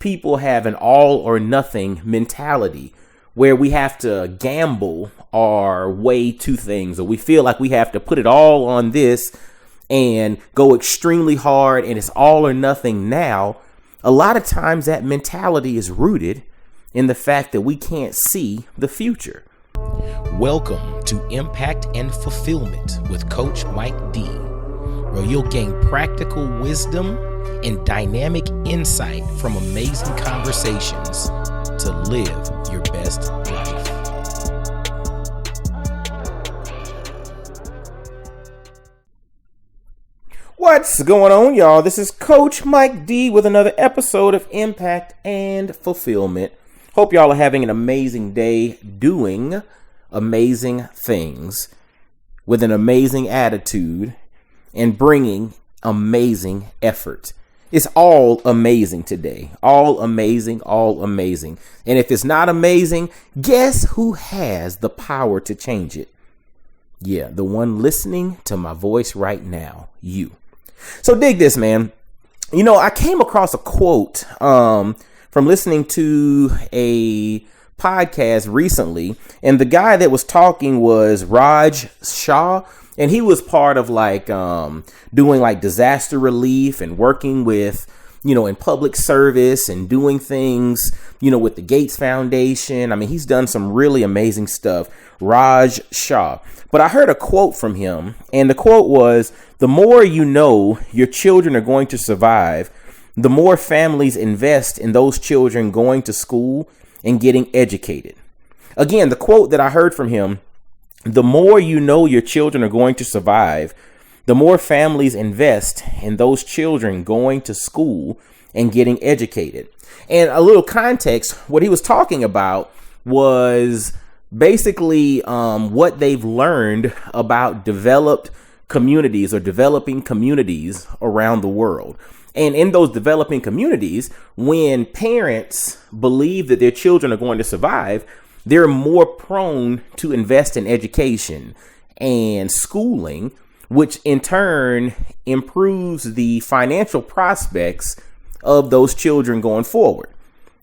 people have an all or nothing mentality where we have to gamble our way to things, or we feel like we have to put it all on this and go extremely hard and it's all or nothing now. A lot of times that mentality is rooted in the fact that we can't see the future. Welcome to Impact and Fulfillment with Coach Mike D, where you'll gain practical wisdom and dynamic insight from amazing conversations to live your best life. What's going on, y'all? This is Coach Mike D with another episode of Impact and Fulfillment. Hope y'all are having an amazing day doing amazing things with an amazing attitude and bringing amazing effort. It's all amazing today. All amazing, all amazing. And if it's not amazing, guess who has the power to change it? Yeah, the one listening to my voice right now, you. So dig this, man. You know, I came across a quote from listening to a podcast recently, and the guy that was talking was Raj Shah. And he was part of doing like disaster relief and working with, in public service and doing things, with the Gates Foundation. I mean, he's done some really amazing stuff, Raj Shah. But I heard a quote from him, and the quote was, "The more you know your children are going to survive, the more families invest in those children going to school and getting educated." Again, the quote that I heard from him, the more you know your children are going to survive, the more families invest in those children going to school and getting educated. And a little context, what he was talking about was basically what they've learned about developed communities or developing communities around the world. And in those developing communities, when parents believe that their children are going to survive, they're more prone to invest in education and schooling, which in turn improves the financial prospects of those children going forward.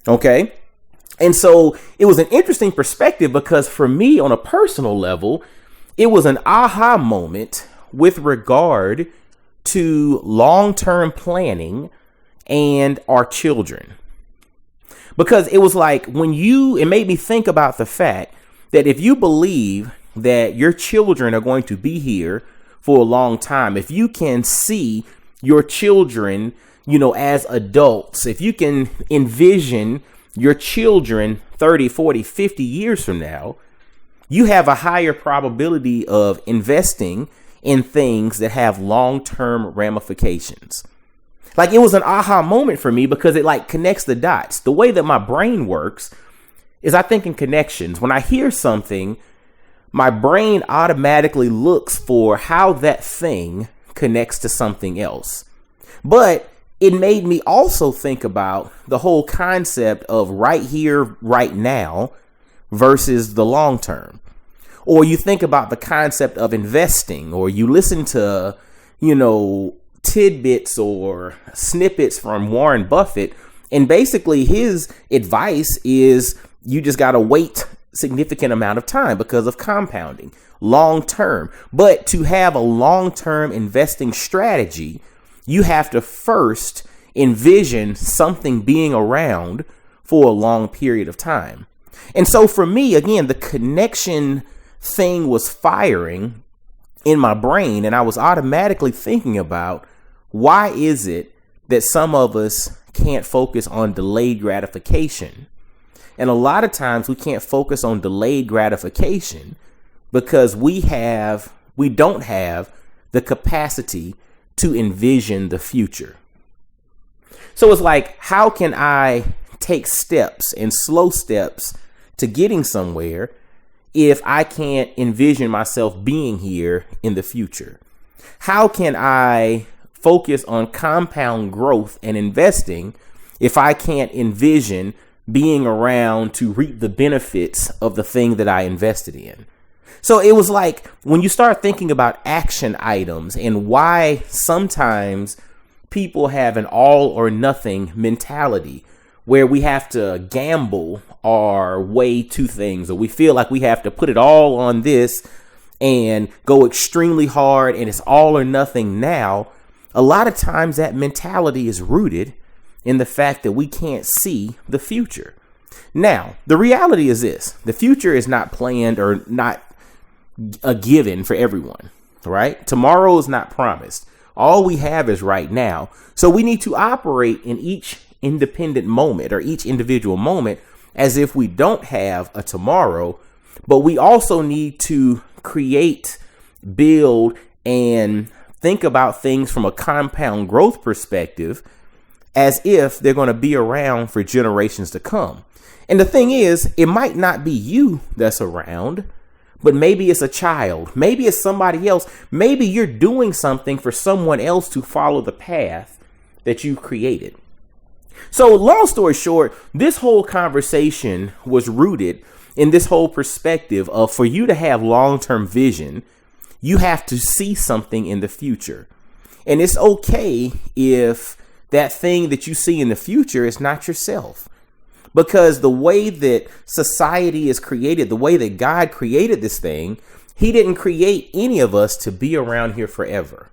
Okay. And so it was an interesting perspective because for me on a personal level, it was an aha moment with regard to long-term planning and our children. Because it was like it made me think about the fact that if you believe that your children are going to be here for a long time, if you can see your children, as adults, if you can envision your children 30, 40, 50 years from now, you have a higher probability of investing in things that have long-term ramifications. Like, it was an aha moment for me because it connects the dots. The way that my brain works is I think in connections. When I hear something, my brain automatically looks for how that thing connects to something else. But it made me also think about the whole concept of right here, right now versus the long term. Or you think about the concept of investing, or you listen to, tidbits or snippets from Warren Buffett, and basically his advice is you just got to wait significant amount of time because of compounding long term. But to have a long-term investing strategy, you have to first envision something being around for a long period of time. And so for me, again, the connection thing was firing in my brain, and I was automatically thinking about, why is it that some of us can't focus on delayed gratification? And a lot of times we can't focus on delayed gratification because we don't have the capacity to envision the future. So it's like, how can I take steps and slow steps to getting somewhere if I can't envision myself being here in the future? How can I focus on compound growth and investing if I can't envision being around to reap the benefits of the thing that I invested in? So it was like, when you start thinking about action items and why sometimes people have an all or nothing mentality, where we have to gamble our way to things, or we feel like we have to put it all on this and go extremely hard and it's all or nothing now, a lot of times that mentality is rooted in the fact that we can't see the future. Now, the reality is this: the future is not planned or not a given for everyone, right? Tomorrow is not promised. All we have is right now. So we need to operate in each independent moment or each individual moment as if we don't have a tomorrow, but we also need to create, build, and think about things from a compound growth perspective as if they're going to be around for generations to come. And the thing is, it might not be you that's around, but maybe it's a child. Maybe it's somebody else. Maybe you're doing something for someone else to follow the path that you created. So long story short, this whole conversation was rooted in this whole perspective of, for you to have long-term vision, you have to see something in the future. And it's okay if that thing that you see in the future is not yourself. Because the way that society is created, the way that God created this thing, he didn't create any of us to be around here forever.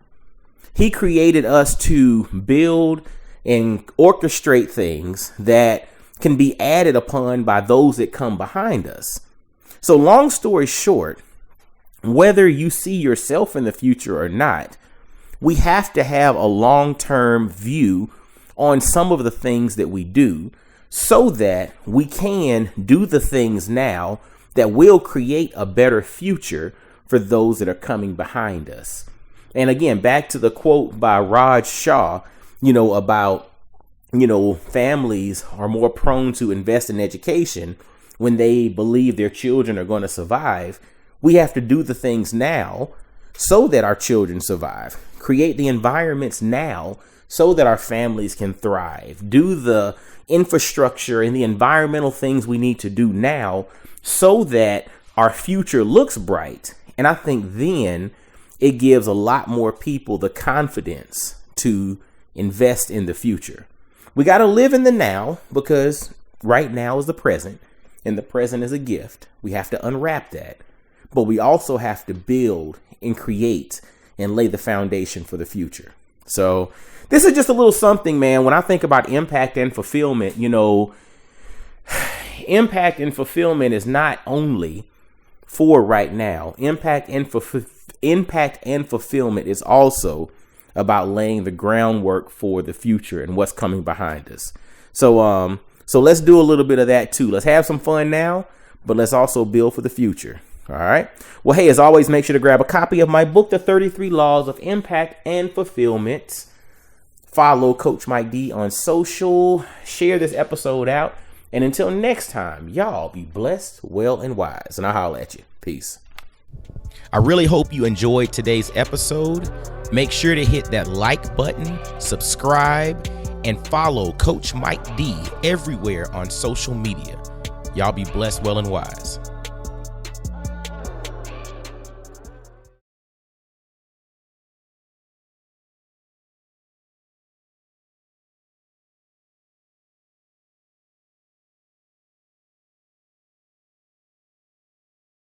He created us to build and orchestrate things that can be added upon by those that come behind us. So long story short, whether you see yourself in the future or not, we have to have a long-term view on some of the things that we do, so that we can do the things now that will create a better future for those that are coming behind us. And again, back to the quote by Raj Shah, about, families are more prone to invest in education when they believe their children are going to survive. We have to do the things now so that our children survive. Create the environments now so that our families can thrive. Do the infrastructure and the environmental things we need to do now so that our future looks bright. And I think then it gives a lot more people the confidence to invest in the future. We got to live in the now, because right now is the present and the present is a gift. We have to unwrap that, but we also have to build and create and lay the foundation for the future. So this is just a little something, man. When I think about impact and fulfillment, impact and fulfillment is not only for right now. Impact and fulfillment is also about laying the groundwork for the future and what's coming behind us. So let's do a little bit of that too. Let's have some fun now, but let's also build for the future. All right. Well, hey, as always, make sure to grab a copy of my book, The 33 Laws of Impact and Fulfillment. Follow Coach Mike D on social. Share this episode out. And until next time, y'all be blessed, well, and wise. And I'll holler at you. Peace. I really hope you enjoyed today's episode. Make sure to hit that like button, subscribe, and follow Coach Mike D everywhere on social media. Y'all be blessed, well, and wise.